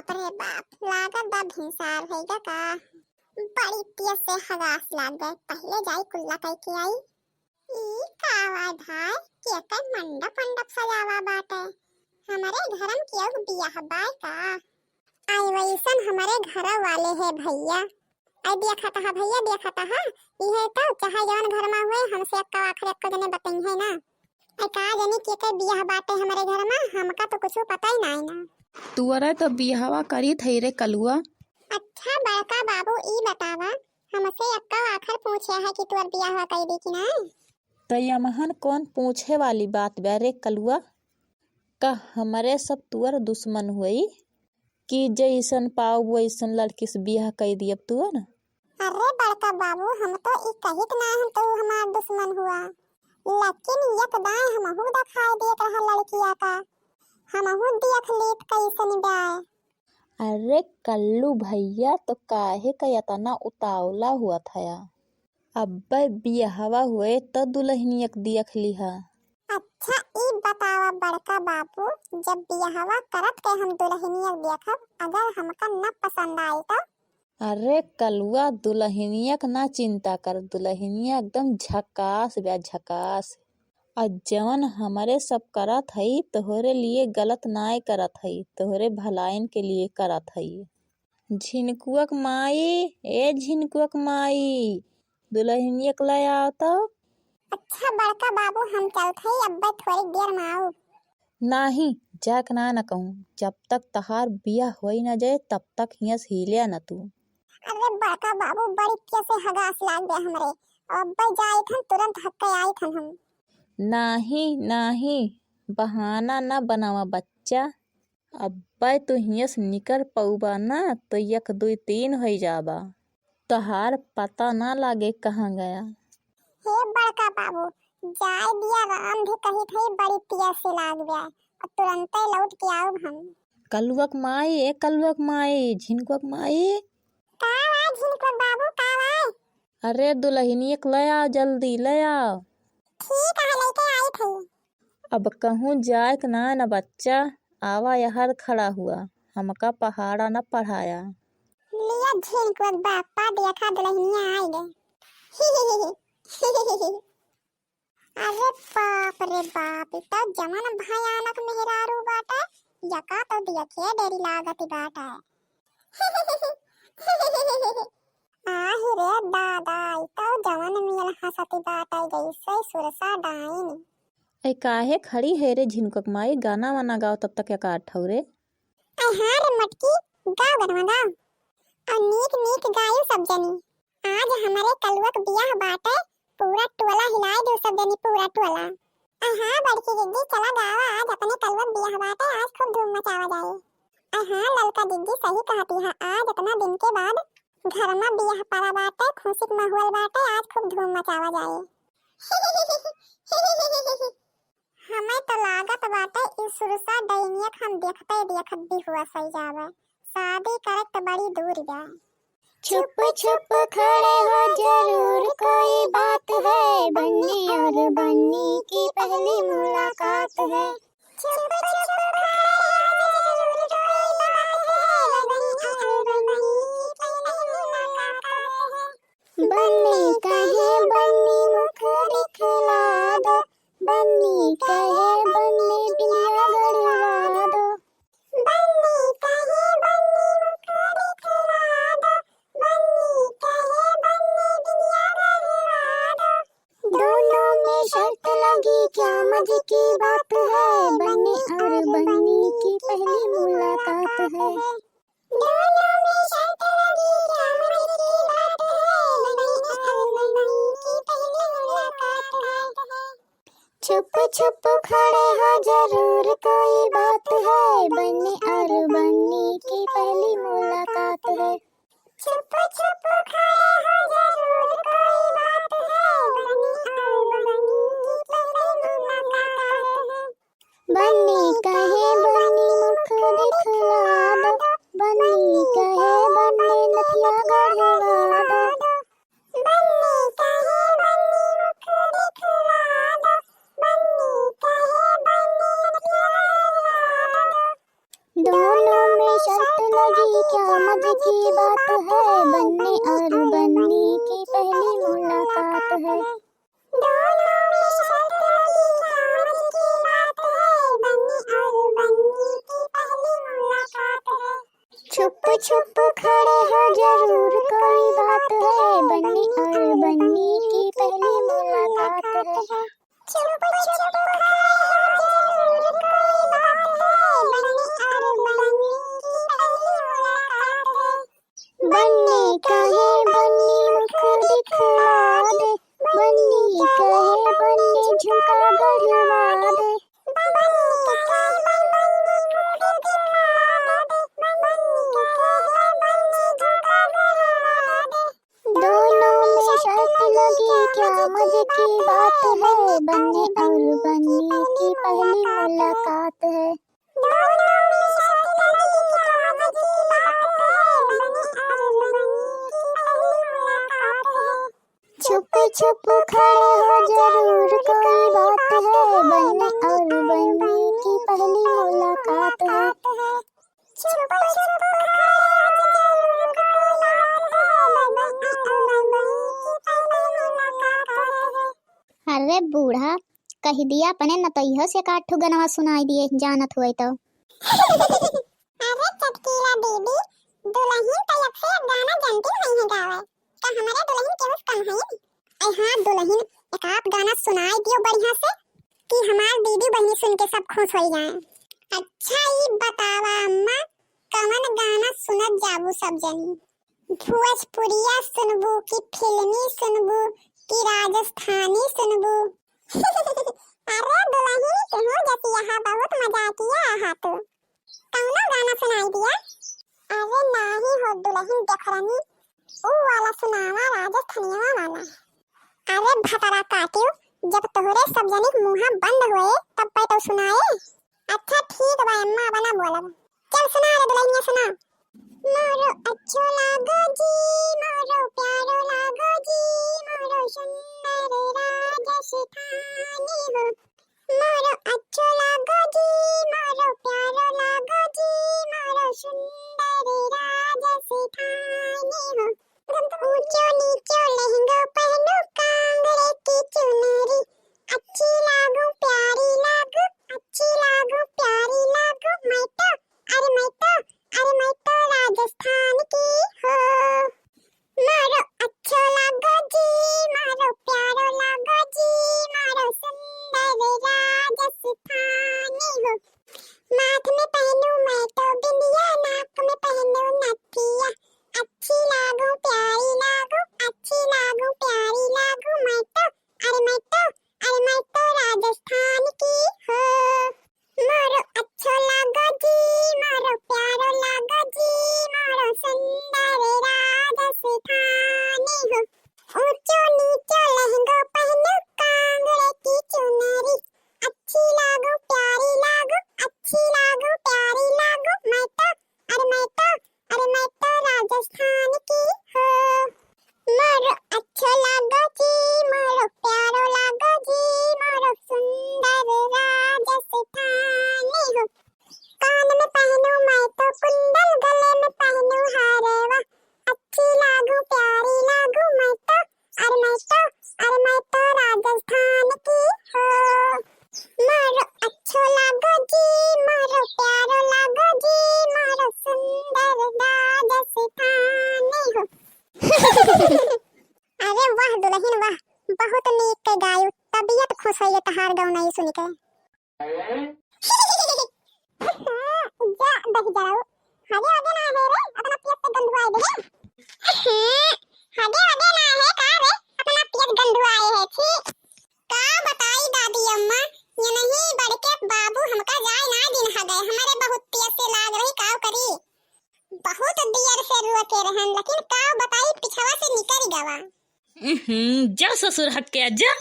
बाप रे बाप, लागत बा भिनसार भइगा का। बड़ी तेज से हगास लाग गए, पहले जाई कुल्ला कई के आई। ई कावा भाई, केकर मंडप मंडप सजावा बाटे। हमारे घरम केहू बियाह बाय का। आई वैसन हमारे घर वाले है भैया। आई देखा था भैया, देखा था इहे तो चाहे जवन घर में हुए हमसे अक्का आखिर अक्का जने बताई है ना। आई का जानी केकर बियाह बाटे हमारे घर में, हमका तो कुछ पता ही नहीं ना। तुअरे तो बियाहवा करी थई रे कलुआ। अच्छा बड़का बाबू ई बतावा, हमसे अक्का आखिर पूछे है कि तुअर बियाह कर दी कि नहीं। तयमहन कौन पूछे वाली बात बा रे कलुआ। का हमरे सब तुअर दुश्मन हुई कि जैसन पाओ वैसन लड़की से बियाह कर दियब तुअर। अरे बड़का बाबू, हम तो ई कहित ना हम तो हमार दुश्मन हुआ, लेकिन एक दाए हमहू दिखाई देत रहा लड़किया का, हमहू देख लेत कैसन ब्याह। अरे कल्लू भैया तो काहे का इतना उतावला हुआ था। अब्बे बियाहवा हुए तो दुल्हनियक देख लिहा। अच्छा ई बतावा बड़का बाबू, जब बियाहवा करत के हम दुल्हनियक देखब, अगर हमका न पसंद आई तो। अरे कलुआ दुल्हनियक ना चिंता कर, दुल्हनिया एकदम झकास बा झकास। और जवन हमारे सब करत हई तोहरे लिए गलत नाय करत हई, तोहरे भलाइन के लिए करत हई। झिनकुअक माई, ए झिनकुअक माई, दुल्हनियक ले आओ तो। अच्छा बड़का बाबू, हम चलत हई, अब्बे थोड़ी देर में आऊ। नाही जाक ना न कहूँ, जब तक तहार बियाह होई न जाए तब तक हियाँ से हिले न तू। अरे बड़का बाबू, बड़ी कैसे हगास लाग गए हमरे, अब्बे जाए थन तुरंत हक्के आई थन हम। नाही नाही बहाना न बनावा बच्चा। अब्बे तू हियाँ से निकल पऊबा ना तो 1 2 3 हो जाबा, तहार पता ना लागे कहाँ गया। हे बड़का बाबू, जाए दिया राम भी कही थई बड़ी तेज से लाग गया, और तुरंत ही लौट के आऊ हम। कलुअक माई, ए कलुअक माई, झिनकुअक माई। का आए झिनकुआ बाबू, का आए। अरे दुल्हनियक ले आओ, जल्दी ले आओ। ठीक है लेके आई थी। अब कहूँ जाए कि ना न बच्चा, आवा यहर खड़ा हुआ, हमका पहाड़ा न पढ़ाया। लिया झिनकुआ बापा, देखा दुल्हनिया आई गए। अरे बाप रे बाप, इतना जमन भयानक मेहरारू बाटा, यका तो देखे डेरी लागत बाटा। आहि रे दादा, इतना जमन मिल हंसती बाटा जैसे सुरसा डाइन। ऐ काहे खड़ी है रे झिनकुअक माई, गाना वाना गाओ तब तक का ठौरे। हाँ रे मटकी, गाओ गनवा गाओ, और नीक नीक गायो सब जनी। आज हमारे कलुआ के बियाह बाटे, पूरा टोला हिलाए दो सब जनी, पूरा टोला। हाँ बड़की दीदी चला गावा, आज अपने कलुआ के बियाह बाटे, आज खूब धूम मचावा जाए। हाँ ललका दीदी सही कहती है, आज इतना दिन के बाद घर में बियाह पड़ा बाटे, खुशी के माहौल बाटे, आज खूब धूम मचावा जाए। हमें तो लागत बाटे इस सुरसा डाइनियक हम देखते देखत भी हुआ सही जावे, शादी करे तो बड़ी दूर जाए। छुप छुप खड़े हो जरूर कोई बात है, बन्नी और बन्नी की पहली मुलाकात है। छुप छुप खड़े हो जरूर कोई बात है, बन्नी और बन्नी की पहली मुलाकात है। बन्नी कहे बन्नी मुख दिखला दो, बन्नी कहे बन्नी बिना गड़वा दो। बन्नी कहे बन्नी मुख दिखला दो, बन्नी कहे बन्नी दुनिया गड़वा दो। दोनों में शर्त लगी क्या मजे की बात है, बन्नी और बन्नी की पहली मुलाकात है। दोनों में शर्त लगी क्या मजे की बात है, बन्नी और बन्नी की पहली मुलाकात है। छुप छुप खड़े हो जरूर कोई बात है, बन्नी और बन्नी की पहली मुलाकात है। छुप छुप खड़े हो जरूर कोई बात है, बन्नी और बन्नी की पहली मुलाकात है। बन्नी कहे बन्नी मुख दिखला दो, बन्नी कहे बन्नी नथिया गढ़वा दो। बन्नी कहे बन्नी मुख दिखला दो, बन्नी कहे बन्नी नथिया गढ़वा दो। दोनों में शर्त दिलवा दे। दोनों में शर्त लगी क्या मजे की बात है, बन्नी और बन्नी की पहली मुलाकात है। छुप छुप खड़े हो जरूर कोई बात है, बन्नी और बन्नी की पहली मुलाकात है। अरे बूढ़ा, कह दिया अपने नतैया से का ठो गनवा सुनाई दिए जानत हुए तो। अरे चटकीला दीदी, दुल्हन तयक से गाना जानती नहीं है गावे का हमारे दुल्हन के उस कम है। आई हाँ दुल्हन, एक आप गाना सुनाई दियो बढ़िया से कि हमार दीदी बहनी सुन के सब खुश हो जाए। अच्छा ये बतावा अम्मा, कौन गाना सुनत जाबू सब जनी? भोजपुरिया सुनबू कि फिल्मी सुनबू कि राजस्थानी सुनबू? अरे दुल्हन तुम जैसी यहाँ बहुत मजा किया है तो कौनो गाना सुनाई दिया? अरे नाही हो दुल्हन देखरनी, ऊ वाला सुनावा राजस्थानिया वाला। अरे भतरा काटियो, जब तोहरे सब जनिक मुंह बंद हुए तब पे तो सुनाए। अच्छा ठीक बा अम्मा बना बोलब, चल सुना रे दुल्हनिया सुना। मोरो अच्छो लागो जी, मोरो प्यारो लागो जी, मोरो सुंदर राजस्थानी हो। मोरो अच्छो लागो जी, मोरो प्यारो लागो जी, मोरो सुंदर राजस्थानी हो। ऊंचो नीचो लहंगो पहनो कांगड़े की चुनरी, अच्छी लागू प्यारी लागू, अच्छी लागू प्यारी लागू। मैं तो राजस्थान की हो। मारो अच्छो लागो जी, मारो प्यारो लागो जी, मारो सुंदर राजस्थानी हो। माथ में पहनूं मैं तो बिंदिया, नाक में पहनूं नथिया, अच्छी लागू प्यारी लागू, अच्छी लागू प्यारी लागू। मैं तो राजस्थान की हो। मारो अच्छो लागो जी, मारो प्यारो लागो जी, मारो सुंदर राजस्थानी हो। ऊंचो नीचो लहंगो पहनो कांगड़े की चुनरी, अच्छी लागू प्यारी लागू, अच्छी लागू प्यारी लागू। मैं तो राजस्थान की हो। मारो अच्छो लागो जी, मारो प्यारो लागो जी, मारो सुंदर राजस्थानी हो। कान में पहनूं मैं तो कुंडल, गले में पहनूं हारवा, अच्छी लागू प्यारी लागू। मैं तो राजस्थान की हो। मारो अच्छो लागो जी, मारो प्यारो लागो जी, मारो सुंदर राजस्थानी हो। अरे वाह दुल्हन वाह, बहुत नीक के गायो, तबीयत खुश है ये तहार गाना ये सुन के। जा दही जराओ, हगे आगे ना है रे, अपना पेट से गंदुआए दे। हगे आगे ना है का रे, अपना पेट गंदुआए है। ठीक का बताई दादी अम्मा, ये नहीं बड़के बाबू हमका जाए ना दिन ह गए, हमारे बहुत पेट से लाग रही, काव करी बहुत देर से रुके रहन, लेकिन काव बताई पिछवा से निकल गवा। जा ससुर हक के जा।